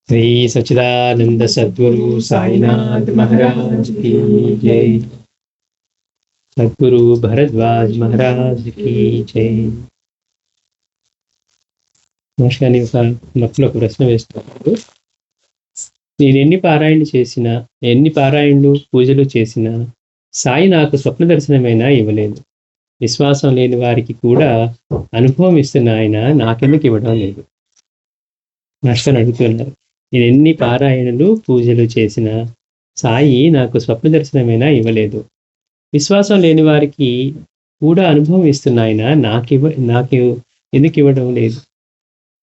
శ్రీ సచ్చిదానంద సద్గురు సాయినాథ్ మహారాజ్ की जय। సద్గురు భరద్వాజ్ మహారాజ్ की जय। మహర్షి ఒక భక్తులు ఒక ప్రశ్న వేస్తున్నారు. నేను ఎన్ని పారాయణలు పూజలు చేసినా సాయి నాకు స్వప్న దర్శనమైనా ఇవ్వలేదు. విశ్వాసం లేని వారికి కూడా అనుభవం ఇస్తున్న ఆయన నాకెందుకు ఇవ్వడం లేదు? మహర్షి అడుగుతున్నారు. నేను ఎన్ని పారాయణలు పూజలు చేసినా సాయి నాకు స్వప్న దర్శనమైనా ఇవ్వలేదు. విశ్వాసం లేని వారికి కూడా అనుభవం ఇస్తున్న ఆయన నాకు ఎందుకు ఇవ్వడం లేదు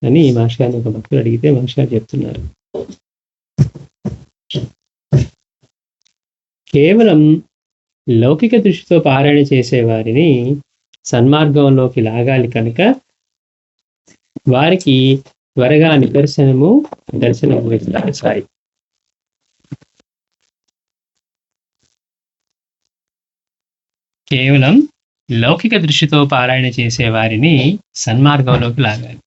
అని మహర్షి గారిని ఒక భక్తులు అడిగితే మహర్షి గారు చెప్తున్నారు. కేవలం లౌకిక దృష్టితో పారాయణ చేసేవారిని సన్మార్గంలోకి లాగాలి కనుక వారికి త్వరగా దర్శనము ఇస్తారు సాయి. కేవలం లౌకిక దృష్టితో పారాయణ చేసే వారిని సన్మార్గంలోకి లాగాలి.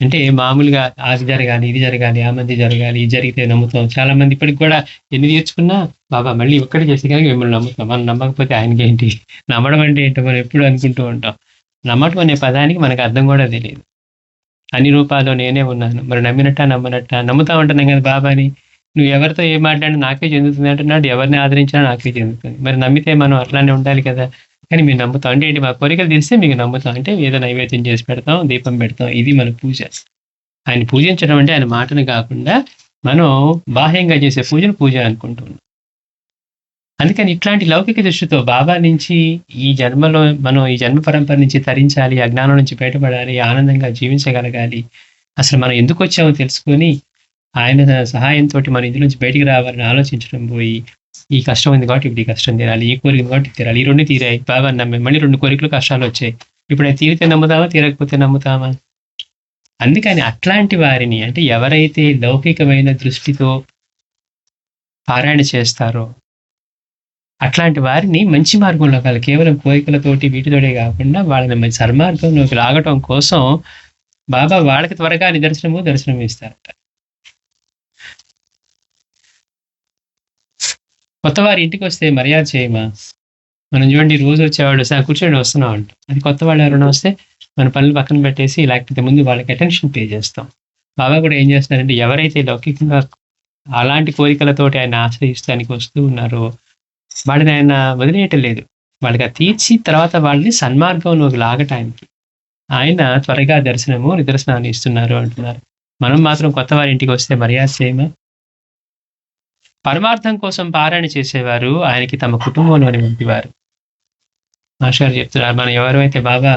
అంటే మామూలుగా అది జరగాలి, ఇది జరగాలి, ఆ మంది జరగాలి, ఇది జరిగితే నమ్ముతాం. చాలా మంది ఇప్పటికి కూడా ఎన్ని నేర్చుకున్నా బాబా మళ్ళీ ఒక్కటి చేస్తే కనుక మిమ్మల్ని నమ్ముతాం. మనం నమ్మకపోతే ఆయనకి ఏంటి? నమ్మడం అంటే ఏంటో మనం ఎప్పుడు అనుకుంటూ ఉంటాం. నమ్మటం అనే పదానికి మనకు అర్థం కూడా తెలియదు. అన్ని రూపాల్లో నేనే ఉన్నాను, మరి నమ్మనట్టా నమ్ముతా ఉంటున్నాం కదా బాబాని. నువ్వు ఎవరితో ఏం మాట్లాడినా నాకే చెందుతుంది అంటున్నాడు, ఎవరిని ఆదరించినా నాకే చెందుతుంది. మరి నమ్మితే మనం అట్లానే ఉండాలి కదా. కానీ మీరు నమ్ముతాం అంటే ఏంటి? మా కోరికలు తీస్తే మీకు నమ్ముతాం అంటే ఏదో నైవేద్యం చేసి పెడతాం, దీపం పెడతాం. ఇది మన పూజ. ఆయన పూజించడం అంటే ఆయన మాటను కాకుండా మనం బాహ్యంగా చేసే పూజ అనుకుంటున్నాం. అందుకని ఇట్లాంటి లౌకిక దృష్టితో బాబా నుంచి ఈ జన్మలో మనం ఈ జన్మ పరంపర నుంచి తరించాలి, అజ్ఞానం నుంచి బయటపడాలి, ఆనందంగా జీవించగలగాలి, అసలు మనం ఎందుకు వచ్చామో తెలుసుకొని ఆయన సహాయంతో మనం ఇందులో నుంచి బయటికి రావాలని ఆలోచించడం పోయి, ఈ కష్టం ఉంది కాబట్టి ఇప్పుడు ఈ కష్టం తీరాలి, ఈ కోరిక కాబట్టి తీరాలి, ఈ రెండు తీరాయి బాబా నమ్మే, మళ్ళీ 2 కోరికలు కష్టాలు వచ్చాయి, ఇప్పుడు అది తీరితే నమ్ముతామా, తీరకపోతే నమ్ముతామా? అందుకని అట్లాంటి వారిని, అంటే ఎవరైతే లౌకికమైన దృష్టితో పారాయణ చేస్తారో అట్లాంటి వారిని మంచి మార్గంలో కాదు, కేవలం కోరికలతోటి వీటితోటే కాకుండా వాళ్ళని మంచి సన్మార్గంలోకి లాగటం కోసం బాబా వాళ్ళకి త్వరగా దర్శనం ఇస్తారట. కొత్త వారి ఇంటికి వస్తే మర్యాద చేయమా? మనం చూడండి, రోజు వచ్చేవాళ్ళు కూర్చోండి వస్తున్నాం అంటాం. అది కొత్త వాళ్ళు ఎవరైనా వస్తే మన పనులు పక్కన పెట్టేసి లేకపోతే ముందు వాళ్ళకి అటెన్షన్ పే చేస్తాం. బాబా కూడా ఏం చేస్తున్నారంటే ఎవరైతే లౌకికంగా అలాంటి కోరికలతోటి ఆయన ఆశ్రయిస్తానికి వస్తూ ఉన్నారో వాడిని ఆయన వదిలేయటం లేదు. వాళ్ళకి తీర్చి తర్వాత వాళ్ళని సన్మార్గంలోకి లాగటానికి ఆయన త్వరగా నిదర్శనాన్ని ఇస్తున్నారు అంటున్నారు. మనం మాత్రం కొత్త వారి ఇంటికి వస్తే మర్యాద చేయమా? పరమార్థం కోసం పారాయణ చేసేవారు ఆయనకి తమ కుటుంబంలోని వంటివారు. మాస్టర్ చెప్తున్నారు, మనం ఎవరైతే బాబా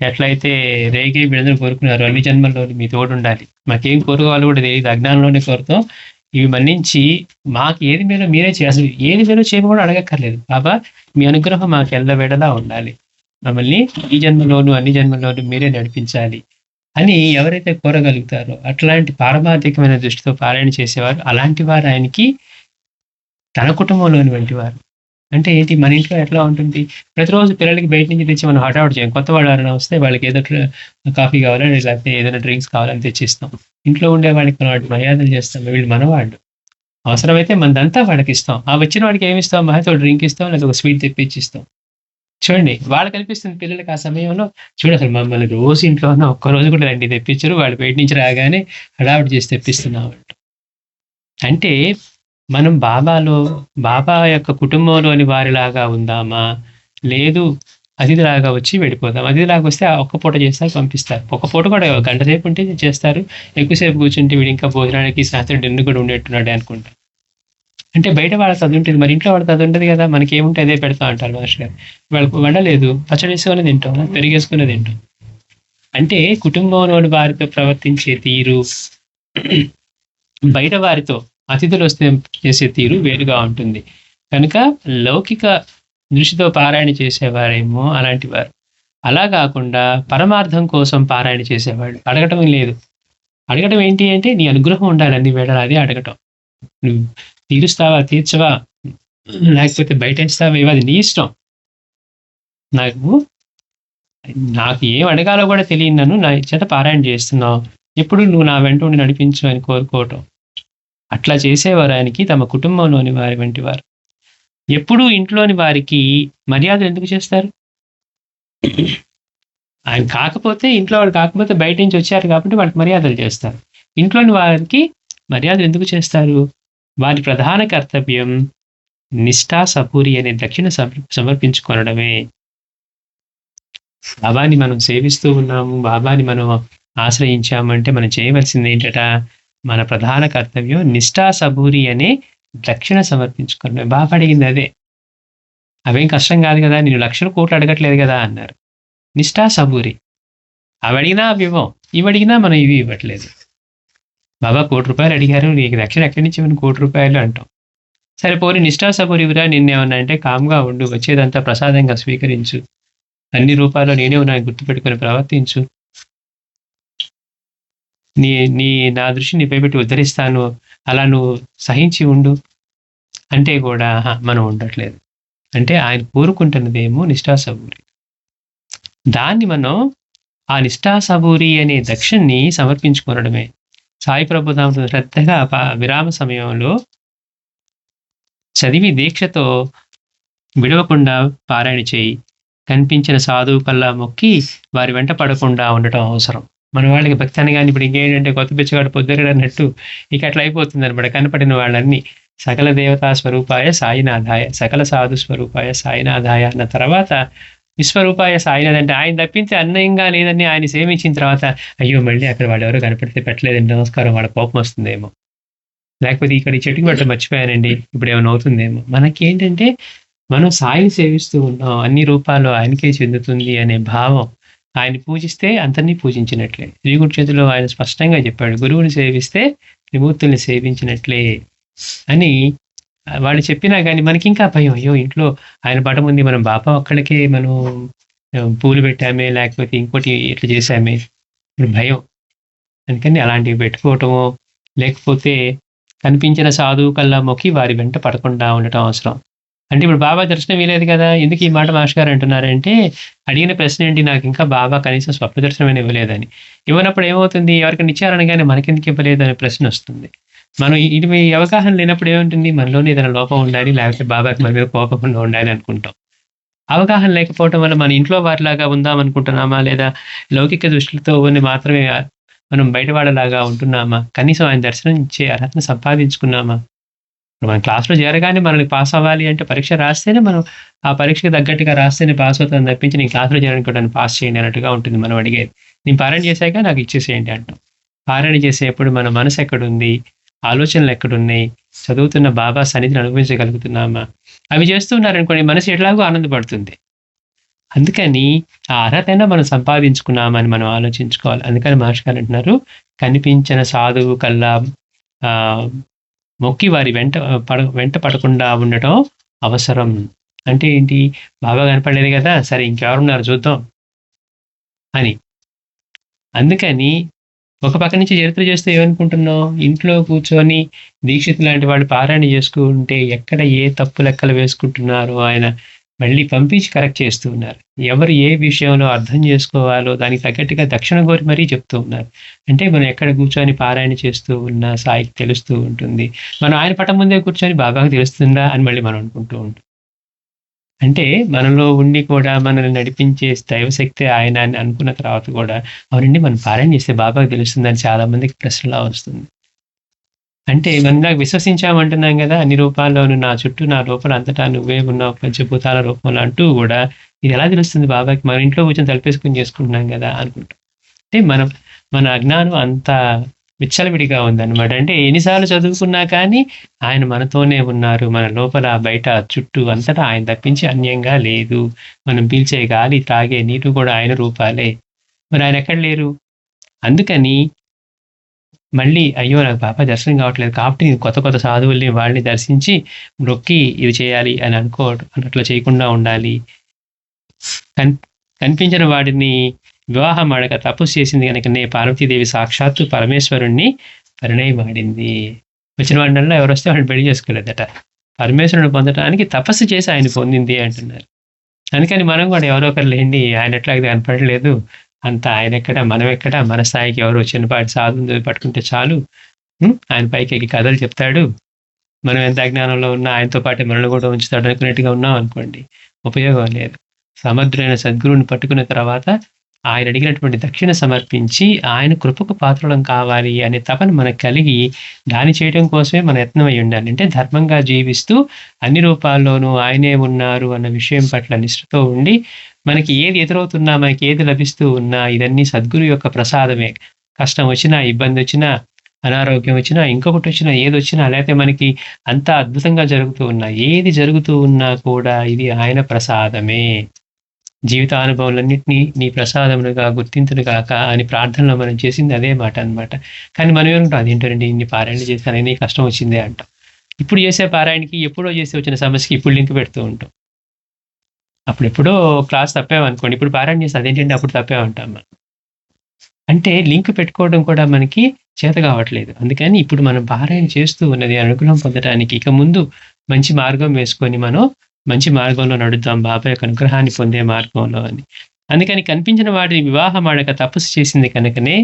ఎట్లయితే రేగి బిడ్డలు కోరుకున్నారు, అన్ని జన్మల్లోని మీ తోడు ఉండాలి, మాకేం కోరుకోవాలో కూడా తెలియదు, అజ్ఞానంలోనే కోరుతాం, ఇవి మన్నించి మాకు ఏది మేలో మీరే అసలు ఏది మేలో చేయమని కూడా అడగక్కర్లేదు, బాబా మీ అనుగ్రహం మాకు ఎల్లవేళలా ఉండాలి, మమ్మల్ని ఈ జన్మలోను అన్ని జన్మల్లోనూ మీరే నడిపించాలి అని ఎవరైతే కోరగలుగుతారో అట్లాంటి పారమార్థికమైన దృష్టితో పారాయణ చేసేవారు, అలాంటి వారు ఆయనకి తన కుటుంబంలోని వంటి వారు. అంటే ఏంటి, మన ఇంట్లో ఎట్లా ఉంటుంది, ప్రతిరోజు పిల్లలకి బయట నుంచి తెచ్చి మనం హఠావుట్ చేయం. కొత్త వాళ్ళు ఎవరైనా వస్తే వాళ్ళకి ఏదో కాఫీ కావాలని లేకపోతే ఏదైనా డ్రింక్స్ కావాలని తెచ్చిస్తాం. ఇంట్లో ఉండే వాళ్ళకి మనం వాటి మర్యాదలు చేస్తాం. వీళ్ళు మనవాళ్ళు, అవసరమైతే మనదంతా వాళ్ళకి ఇస్తాం. ఆ వచ్చిన వాడికి ఏమి ఇస్తాం? మహతో డ్రింక్ ఇస్తాం, లేదా ఒక స్వీట్ తెప్పించి ఇస్తాం. చూడండి, వాళ్ళకి కనిపిస్తుంది పిల్లలకి ఆ సమయంలో, చూడు అసలు మమ్మల్ని రోజు ఇంట్లో ఉన్న ఒక్కరోజు కూడా రండి తెప్పించరు, వాళ్ళు బయట నుంచి రాగానే హడావుడి చేసి తెప్పిస్తున్నాం అంటే మనం బాబా యొక్క కుటుంబంలోని వారిలాగా ఉందామా, లేదు అతిథిలాగా వచ్చి వెళ్ళిపోదాం. అతిథిలాగా వస్తే ఒక్క పూట చేస్తారు, పంపిస్తారు. ఒక్క పూట కూడా గంట సేపు ఉంటే చేస్తారు, ఎక్కువసేపు కూర్చుంటే వీడు ఇంకా భోజనానికి సాయంత్రం డిన్నర్ కూడా ఉండేట్టున్నాడు అనుకుంటా. అంటే బయట వాళ్ళకి అది ఉంటుంది, మరి ఇంట్లో వాళ్ళకి అది ఉంటుంది కదా, మనకి ఏముంటే అదే పెడతా అంటారు మాస్టర్ గారు. వాళ్ళకి వండలేదు, పచ్చడి వేసుకునే తింటాం, పెరిగేసుకునే తింటాం. అంటే కుటుంబంలోని వారితో ప్రవర్తించే తీరు బయట వారితో అతిథులు వస్తే చేసే తీరు వేరుగా ఉంటుంది. కనుక లౌకిక దృష్టితో పారాయణ చేసేవారేమో అలాంటి వారు. అలా కాకుండా పరమార్థం కోసం పారాయణ చేసేవాడు అడగటం లేదు. అడగటం ఏంటి అంటే నీ అనుగ్రహం ఉండాలి అన్ని వేళలా, అదే అడగటం. నువ్వు తీరుస్తావా, తీర్చవా, లేకపోతే బయట ఇస్తావా, అది నీ ఇష్టం. నాకు ఏం అడగాలో కూడా తెలియదు, నన్ను నా చేత పారాయణ చేస్తున్నావు, ఎప్పుడు నువ్వు నా వెంట ఉండి నడిపించు అని కోరుకోవటం. అట్లా చేసేవారు ఆయనకి తమ కుటుంబంలోని వారి వంటి వారు. ఎప్పుడూ ఇంట్లోని వారికి మర్యాదలు ఎందుకు చేస్తారు? ఆయన కాకపోతే ఇంట్లో వాళ్ళు కాకపోతే బయట నుంచి వచ్చారు కాబట్టి వాళ్ళకి మర్యాదలు చేస్తారు. ఇంట్లోని వారికి మర్యాదలు ఎందుకు చేస్తారు? వారి ప్రధాన కర్తవ్యం నిష్ఠా సపూరి అనే దక్షిణ సమర్పించుకొనడమే. బాబాని మనం సేవిస్తూ ఉన్నాము, బాబాని మనం ఆశ్రయించామంటే మనం చేయవలసింది ఏంటట? మన ప్రధాన కర్తవ్యం నిష్ఠా సబూరి అనే దక్షిణ సమర్పించుకోవడమే. బాబా అడిగింది అదే. అవేం కష్టం కాదు కదా, నేను లక్షల కోట్లు అడగట్లేదు కదా అన్నారు. నిష్ఠా సబూరి. అవి అడిగినా అవి ఇవ్వం, ఇవి అడిగినా మనం ఇవి ఇవ్వట్లేదు. బాబా ₹1,00,00,000 అడిగారు, నీకు దక్షిణ ఎక్కడి నుంచి ఇవ్వను ₹1,00,00,000 అంటాం. సరే పోనీ నిష్ఠా సబూరి ఇవ్వరా, నిన్నేమన్నా అంటే కామ్గా ఉండు, వచ్చేదంతా ప్రసాదంగా స్వీకరించు, అన్ని రూపాల్లో నేనే ఉన్నాను గుర్తుపెట్టుకొని ప్రవర్తించు, నా దృష్టి నీపై పెట్టి ఉద్ధరిస్తాను, అలా నువ్వు సహించి ఉండు అంటే కూడా మనం ఉండట్లేదు. అంటే ఆయన కోరుకుంటున్నదేమో నిష్ఠా సబూరి. దాన్ని మనం ఆ నిష్ఠా సబూరి అనే దక్షిణని సమర్పించుకోవడమే. సాయి ప్రభుదాం శ్రద్ధగా విరామ సమయంలో చదివి దీక్షతో విడవకుండా పారాయణ చేయి. కనిపించిన సాధువు కల్లా మొక్కి వారి వెంట పడకుండా ఉండటం అవసరం. మన వాళ్ళకి భక్తి అనగానే ఇప్పుడు ఇంకేంటంటే కొత్త పిచ్చగాడు పొద్దురు అన్నట్టు ఇక అట్లా అయిపోతుంది అనమాట. కనపడిన వాళ్ళన్నీ సకల దేవతా స్వరూపాయ సాయినాథాయ, సకల సాధు స్వరూపాయ సాయినాథాయ అన్న తర్వాత విశ్వరూపాయ సాయినాథ్ అంటే ఆయన తప్పించి అన్యంగా లేదని ఆయన సేవించిన తర్వాత అయ్యో మళ్ళీ అక్కడ వాళ్ళు ఎవరో కనపడితే పెట్టలేదండి నమస్కారం, వాళ్ళ కోపం వస్తుందేమో, లేకపోతే ఇక్కడ ఈ చెట్టుకు పెట్ట మర్చిపోయానండి ఇప్పుడు ఏమైనా అవుతుందేమో. మనకేంటంటే మనం సాయిని సేవిస్తూ ఉన్నాం, అన్ని రూపాల్లో ఆయనకే చెందుతుంది అనే భావం. ఆయన పూజిస్తే అంతని పూజించినట్లే. శ్రీగుడి చేతిలో ఆయన స్పష్టంగా చెప్పాడు, గురువుని సేవిస్తే త్రిమూర్తుల్ని సేవించినట్లే అని. వాళ్ళు చెప్పినా కానీ మనకి ఇంకా భయం, అయ్యో ఇంట్లో ఆయన పటం ఉంది, మనం బాబా ఒక్కడికే మనం పూలు పెట్టామే, లేకపోతే ఇంకోటి ఇట్లా చేశామే, ఇప్పుడు భయం. అందుకని అలాంటివి పెట్టుకోవటమో లేకపోతే కనిపించిన సాధువు కల్లా మొక్కి వారి వెంట పడకుండా ఉండటం అవసరం. అంటే ఇప్పుడు బాబా దర్శనం ఇవ్వలేదు కదా, ఎందుకు ఈ మాట మాస్టర్ గారు అంటున్నారంటే, అడిగిన ప్రశ్న ఏంటి, నాకు ఇంకా బాబా కనీసం స్వప్న దర్శనం ఇవ్వలేదని. ఇవ్వనప్పుడు ఏమవుతుంది, ఎవరికైనా ఇచ్చారనగానే మనకెందుకు ఇవ్వలేదు అనే ప్రశ్న వస్తుంది. మనం ఇది అవగాహన లేనప్పుడు ఏముంటుంది, మనలోనే ఏదైనా లోపం ఉండాలి, లేకపోతే బాబాకి మన మీద కోపకుండా ఉండాలి అనుకుంటాం. అవగాహన లేకపోవటం వల్ల మన ఇంట్లో వారిలాగా ఉందాం అనుకుంటున్నామా, లేదా లౌకిక దృష్టితో మాత్రమే మనం బయటవాడలాగా ఉంటున్నామా, కనీసం ఆయన దర్శనం ఇచ్చే అర్హతను సంపాదించుకున్నామా? మన క్లాస్లో చేరగానే మనల్ని పాస్ అవ్వాలి అంటే పరీక్ష రాస్తేనే మనం ఆ పరీక్షకు తగ్గట్టుగా రాస్తేనే పాస్ అవుతాను తప్పించి నేను క్లాస్లో చేరడానికి పాస్ చేయండి అన్నట్టుగా ఉంటుంది మనం అడిగేది. నేను పారాయణ చేశాక నాకు ఇచ్చేసేయండి అంటాం. పారాయణ చేసేప్పుడు మన మనసు ఎక్కడుంది, ఆలోచనలు ఎక్కడున్నాయి, చదువుతున్న బాబా సన్నిధిని అనుభవించగలుగుతున్నామా, అవి చేస్తున్నారనుకోండి మనసు ఎట్లాగో ఆనందపడుతుంది. అందుకని ఆ అర్హతైనా మనం సంపాదించుకున్నామని మనం ఆలోచించుకోవాలి. అందుకని మాస్టర్ గారు అంటున్నారు, కనిపించిన సాధువు కల్లా మొక్కి వారి వెంట పడకుండా ఉండటం అవసరం. అంటే ఏంటి, బాబా కనపడలేదు కదా, సరే ఇంకెవరున్నారు చూద్దాం అని. అందుకని ఒక పక్క నుంచి చరిత్ర చేస్తే ఏమనుకుంటున్నాం, ఇంట్లో కూర్చొని దీక్షిత్ లాంటి వాళ్ళు పారాయణ చేసుకుంటే ఎక్కడ ఏ తప్పు లెక్కలు వేసుకుంటున్నారో ఆయన మళ్ళీ పంపించి కరెక్ట్ చేస్తూ ఉన్నారు. ఎవరు ఏ విషయంలో అర్థం చేసుకోవాలో దానికి తగ్గట్టుగా దక్షిణ కోరి మరీ చెప్తూ ఉన్నారు. అంటే మనం ఎక్కడ కూర్చొని పారాయణ చేస్తూ ఉన్నా సాయికి తెలుస్తూ ఉంటుంది. మనం ఆయన పటం ముందే కూర్చొని బాబాకి తెలుస్తుందా అని మళ్ళీ మనం అనుకుంటూ ఉంటాం. అంటే మనలో ఉండి కూడా మనల్ని నడిపించే దైవశక్తి ఆయన అని అనుకున్న తర్వాత కూడా అవునండి మనం పారాయణ చేస్తే బాబాకి తెలుస్తుందని చాలా మందికి ప్రశ్నలా వస్తుంది. అంటే మనం నాకు విశ్వసించామంటున్నాం కదా, అన్ని రూపాల్లోనూ నా చుట్టూ నా లోపల అంతటా నువ్వే ఉన్నావు పంచభూతాల రూపంలో అంటూ కూడా ఇది ఎలా తెలుస్తుంది బాబాకి, మన ఇంట్లో కూర్చొని తలపేసుకుని చేసుకుంటున్నాం కదా అనుకుంటాం. అంటే మన అజ్ఞానం అంత విచ్చలవిడిగా ఉందన్నమాట. అంటే ఎన్నిసార్లు చదువుకున్నా కానీ ఆయన మనతోనే ఉన్నారు, మన లోపల బయట చుట్టూ అంతటా ఆయన తప్పించి అన్యంగా లేదు. మనం పీల్చే గాలి తాగే నీరు కూడా ఆయన రూపాలే. మరి ఆయన ఎక్కడ లేరు? అందుకని మళ్ళీ అయ్యో నాకు బాబా దర్శనం కావట్లేదు కాబట్టి నేను కొత్త కొత్త సాధువుల్ని వాళ్ళని దర్శించి మొక్కి ఇవి చేయాలి అని అట్లా చేయకుండా ఉండాలి. కనిపించిన వాడిని వివాహం ఆడక తపస్సు చేసింది కనుకనే పార్వతీదేవి సాక్షాత్తు పరమేశ్వరుణ్ణి పరిణయమాడింది. వచ్చిన వాడినల్లా ఎవరు వస్తే వాడిని పెళ్లి చేసుకోలేదట, పరమేశ్వరుని పొందడానికి తపస్సు చేసి ఆయన పొందింది అంటున్నారు. అందుకని మనం కూడా ఎవరో ఒకరు లేండి, ఆయన ఎట్లాగే కనపడలేదు, అంత ఆయనెక్కడ, మనమెక్కడ, మన స్థాయికి ఎవరో చిన్నపాటి సాధువుని పట్టుకుంటే చాలు. ఆయన పైకెక్కి కథలు చెప్తాడు. మనం ఎంత అజ్ఞానంలో ఉన్నా ఆయనతో పాటే మనల్ని కూడా ఉంచుతాడు అనుకున్నట్టుగా ఉన్నామనుకోండి, ఉపయోగం లేదు. సమర్థుడైన సద్గురువుని పట్టుకున్న తర్వాత ఆయన అడిగినటువంటి దక్షిణ సమర్పించి ఆయన కృపకు పాత్రులం కావాలి అనే తపన మనకు కలిగి దాన్ని చేయడం కోసమే మన యత్నం అయి ఉండాలి. అంటే ధర్మంగా జీవిస్తూ అన్ని రూపాల్లోనూ ఆయనే ఉన్నారు అన్న విషయం పట్ల నిష్ఠతో ఉండి మనకి ఏది ఎదురవుతున్నా, మనకి ఏది లభిస్తూ ఉన్నా ఇదన్నీ సద్గురు యొక్క ప్రసాదమే. కష్టం వచ్చినా, ఇబ్బంది వచ్చినా, అనారోగ్యం వచ్చినా, ఇంకొకటి వచ్చినా, ఏదొచ్చినా, లేకపోతే మనకి అంతా అద్భుతంగా జరుగుతూ ఉన్నా, ఏది జరుగుతూ ఉన్నా కూడా ఇది ఆయన ప్రసాదమే. జీవితానుభవాలన్నిటినీ నీ ప్రసాదమునుగా గుర్తింతును గాక అని ప్రార్థనలో మనం చేసింది అదే మాట అన్నమాట. కానీ మనం ఏమంటాం, అదేంటోనండి ఇన్ని పారాయణలు చేశానని కష్టం వచ్చిందే అంటాం. ఇప్పుడు చేసే పారాయణకి ఎప్పుడో చేసి వచ్చిన సమస్యకి ఇప్పుడు లింక్ పెడుతూ ఉంటాం. అప్పుడెప్పుడో క్లాస్ తప్పామనుకోండి, ఇప్పుడు పారాయణ చేస్తే అదేంటండి అప్పుడు తప్పామంటాం మనం. అంటే లింక్ పెట్టుకోవడం కూడా మనకి చేత కావట్లేదు. అందుకని ఇప్పుడు మనం పారాయణ చేస్తూ ఉన్నది అనుగ్రహం పొందడానికి ఇక ముందు మంచి మార్గం వేసుకొని మనం మంచి మార్గంలో నడుద్దాం బాబా యొక్క అనుగ్రహాన్ని పొందే మార్గంలో అని. అందుకని కనిపించిన వాటిని వివాహం ఆడక తపస్సు చేసింది కనుకనే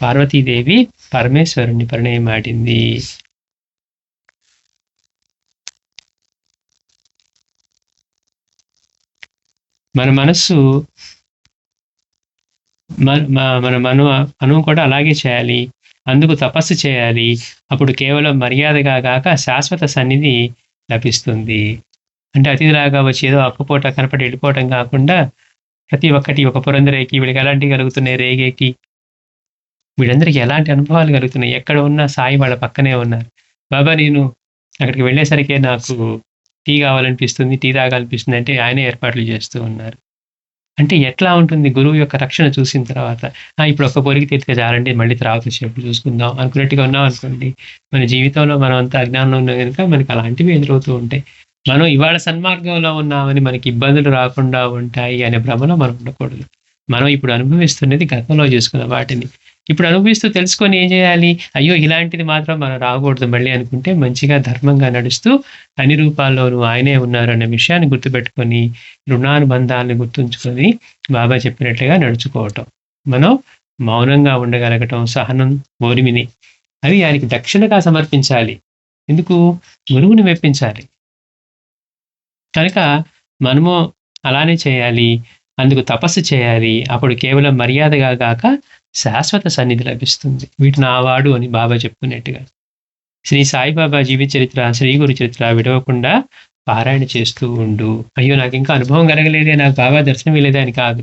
పార్వతీదేవి పరమేశ్వరుణ్ణి పరిణయమాడింది. మన మనస్సు మన మనువు కూడా అలాగే చేయాలి. అందుకు తపస్సు చేయాలి. అప్పుడు కేవలం మర్యాదగా గాక శాశ్వత సన్నిధి లభిస్తుంది. అంటే అతిథిలాగా వచ్చి ఏదో అక్కుపోట కనపడి వెళ్ళిపోవటం కాకుండా ప్రతి ఒక్కటి ఒక పురంధరేకి వీళ్ళకి ఎలాంటివి కలుగుతున్నాయి, రేగేకి వీళ్ళందరికీ ఎలాంటి అనుభవాలు కలుగుతున్నాయి. ఎక్కడ ఉన్నా సాయి వాళ్ళ పక్కనే ఉన్నారు. బాబా నేను అక్కడికి వెళ్ళేసరికే నాకు టీ కావాలనిపిస్తుంది, టీ తాగాలనిపిస్తుంది అంటే ఆయనే ఏర్పాట్లు చేస్తూ ఉన్నారు. అంటే ఎట్లా ఉంటుంది గురువు యొక్క రక్షణ చూసిన తర్వాత, ఇప్పుడు ఒక్క పొరికి తీరితే చాలండి, మళ్ళీ తర్వాత వచ్చేప్పుడు చూసుకుందాం అనుకున్నట్టుగా ఉన్నాం అనుకోండి, మన జీవితంలో మనం అంతా అజ్ఞానంలో ఉన్నాం కనుక మనకి అలాంటివి ఎదురవుతూ ఉంటాయి. మనం ఇవాళ సన్మార్గంలో ఉన్నామని మనకి ఇబ్బందులు రాకుండా ఉంటాయి అనే భ్రమలో మనం ఉండకూడదు. మనం ఇప్పుడు అనుభవిస్తున్నది గతంలో చేసుకున్న వాటిని ఇప్పుడు అనుభవిస్తూ తెలుసుకొని ఏం చేయాలి, అయ్యో ఇలాంటిది మాత్రం మనం రాకూడదు మళ్ళీ అనుకుంటే మంచిగా ధర్మంగా నడుస్తూ అన్ని రూపాల్లోనూ ఆయనే ఉన్నారు అనే విషయాన్ని గుర్తుపెట్టుకొని రుణానుబంధాలను గుర్తుంచుకొని బాబా చెప్పినట్లుగా నడుచుకోవటం, మనం మౌనంగా ఉండగలగటం, సహనం, ఓరిమిని అవి ఆయనకి దక్షిణగా సమర్పించాలి. ఎందుకు? గురువుని మెప్పించాలి కనుక మనము అలానే చేయాలి. అందుకు తపస్సు చేయాలి. అప్పుడు కేవలం మర్యాదగా గాక శాశ్వత సన్నిధి లభిస్తుంది. వీటిని ఆవాడు అని బాబా చెప్పుకున్నట్టుగా శ్రీ సాయిబాబా జీవిత చరిత్ర, శ్రీ గురు చరిత్ర విడవకుండా పారాయణ చేస్తూ ఉండు. అయ్యో నాకు ఇంకా అనుభవం కలగలేదే, నాకు బాబా దర్శనం ఇవ్వలేదే అని కాదు,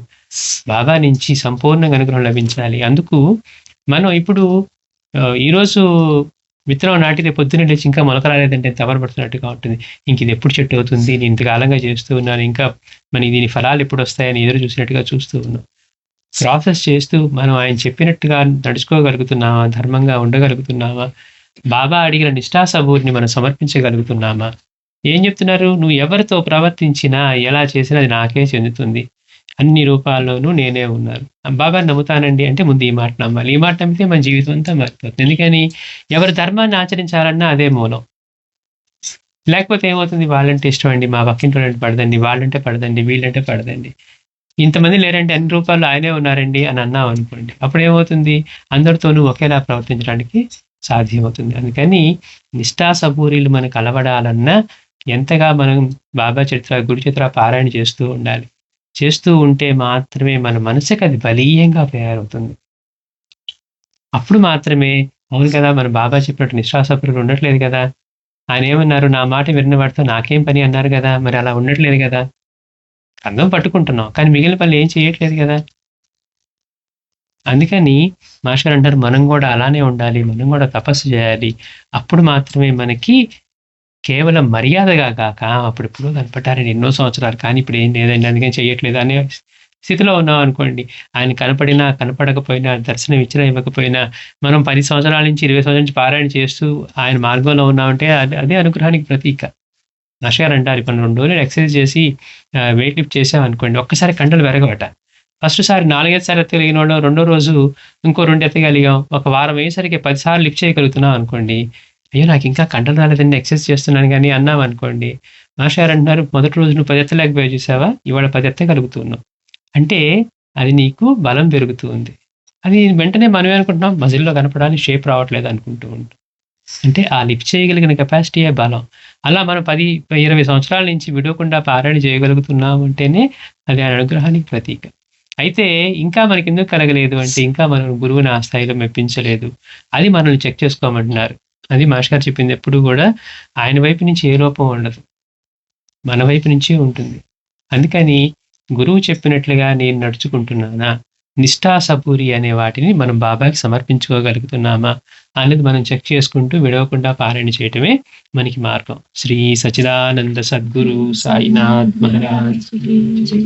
బాబా నుంచి సంపూర్ణంగా అనుగ్రహం లభించాలి. అందుకు మనం ఇప్పుడు ఈరోజు విత్తనం నాటితే పొద్దున్నే లేచి ఇంకా మొలక రాలేదంటే తవర పడుతున్నట్టుగా ఉంటుంది. ఇంక ఇది ఎప్పుడు చెట్టు అవుతుంది, నేను ఇంతకాలంగా చేస్తూ ఉన్నాను, ఇంకా మన దీని ఫలాలు ఎప్పుడు వస్తాయని ఎదురు చూసినట్టుగా చూస్తూ ఉన్నాం. ప్రాసెస్ చేస్తూ మనం ఆయన చెప్పినట్టుగా నడుచుకోగలుగుతున్నామా, ధర్మంగా ఉండగలుగుతున్నామా, బాబా అడిగిన నిష్ఠాసబూరిని మనం సమర్పించగలుగుతున్నామా? ఏం చెప్తున్నారు, నువ్వు ఎవరితో ప్రవర్తించినా ఎలా చేసినా అది నాకే చెందుతుంది, అన్ని రూపాల్లోనూ నేనే ఉన్నారు. బాబా నమ్ముతానండి అంటే ముందు ఈ మాట నమ్మాలి. ఈ మాట నమ్మితే మన జీవితం అంతా మారిపోతుంది. ఎందుకని ఎవరి ధర్మాన్ని ఆచరించాలన్నా అదే మూలం. లేకపోతే ఏమవుతుంది, వాళ్ళంటే ఇష్టం అండి, మా పక్కింటి వాళ్ళంటే పడదండి, వాళ్ళంటే పడదండి, వీళ్ళంటే పడదండి, ఇంతమంది లేరండి, అన్ని రూపాల్లో ఆయనే ఉన్నారండి అని అన్నాం అనుకోండి, అప్పుడు ఏమవుతుంది, అందరితోనూ ఒకేలా ప్రవర్తించడానికి సాధ్యమవుతుంది. అందుకని నిష్ఠాసబూరీలు మనకు అలవడాలన్నా ఎంతగా మనం బాబా చరిత్ర, గురు చరిత్ర పారాయణ చేస్తూ ఉండాలి. చేస్తూ ఉంటే మాత్రమే మన మనసుకి అది బలీయంగా తయారవుతుంది. అప్పుడు మాత్రమే అవును కదా, మన బాబా చెప్పినట్టు నిష్ఠాసబూరీలు ఉండట్లేదు కదా, ఆయన ఏమన్నారు, నా మాట విన్న వాడితో నాకేం పని అన్నారు కదా, మరి అలా ఉండట్లేదు కదా, అందం పట్టుకుంటున్నాం కానీ మిగిలిన పనులు ఏం చేయట్లేదు కదా. అందుకని మాస్టర్ అంటారు మనం కూడా అలానే ఉండాలి, మనం కూడా తపస్సు చేయాలి. అప్పుడు మాత్రమే మనకి కేవలం మర్యాదగా కాక అప్పుడెప్పుడు కనపడ్డారని ఎన్నో సంవత్సరాలు కానీ ఇప్పుడు ఏం లేదండి అందుకని చేయట్లేదు అనే స్థితిలో ఉన్నాం అనుకోండి, ఆయన కనపడినా కనపడకపోయినా, దర్శనం ఇచ్చినా ఇవ్వకపోయినా, మనం 10 సంవత్సరాల నుంచి 20 సంవత్సరాల నుంచి పారాయణ చేస్తూ ఆయన మార్గంలో ఉన్నామంటే అదే అనుగ్రహానికి ప్రతీక. నషగారు అంటారు, ఇప్పుడు 2 రోజులు ఎక్సర్సైజ్ చేసి వెయిట్ లిఫ్ట్ చేసామనుకోండి, ఒక్కసారి కండలు పెరగవట. ఫస్ట్ సారి 4-5 సార్లు ఎత్తగలిగిన వాళ్ళు రెండో రోజు ఇంకో 2 ఎత్తగలిగాం, ఒక వారం అయ్యేసరికి 10 సార్లు లిఫ్ట్ చేయగలుగుతున్నాం అనుకోండి, అయ్యో నాకు ఇంకా కండలు రాలేదండి ఎక్సర్సైజ్ చేస్తున్నాను కానీ అన్నాం అనుకోండి, నషగారు అంటున్నారు మొదటి రోజు నువ్వు 10 ఎత్తలేకపోయావు చూసావా, ఇవాళ 10 ఎత్తగలుగుతున్నావు. అంటే అది నీకు బలం పెరుగుతూ ఉంది. అది వెంటనే మనమే అనుకుంటున్నాం మజిల్‌లో కనపడానికి షేప్ రావట్లేదు అనుకుంటూ ఉంటాం. అంటే ఆ లిఫ్ట్ చేయగలిగిన కెపాసిటీయే బలం. అలా మనం 10, 20 సంవత్సరాల నుంచి విడవకుండా పారాయణ చేయగలుగుతున్నాం అంటేనే అది ఆయన అనుగ్రహానికి ప్రతీక. అయితే ఇంకా మనకెందుకు కలగలేదు అంటే ఇంకా మనం గురువుని ఆ స్థాయిలో మెప్పించలేదు. అది మనల్ని చెక్ చేసుకోమంటున్నారు. అది మాస్టర్ గారు చెప్పింది ఎప్పుడు గూడా ఆయన వైపు నుంచి ఏ లోపం ఉండదు. మన వైపు నుంచే ఉంటుంది. అందుకని గురువు చెప్పినట్లుగా నేను నడుచుకుంటున్నానా? నిష్ఠా సబూరి అనే వాటిని మనం బాబాకి సమర్పించుకోగలుగుతున్నామా? అనేది మనం చెక్ చేసుకుంటూ విడవకుండా పారాయణ చేయటమే మనకి మార్గం. శ్రీ సచ్చిదానంద సద్గురు సాయినాథ్ మహారాజ్ కీ జై.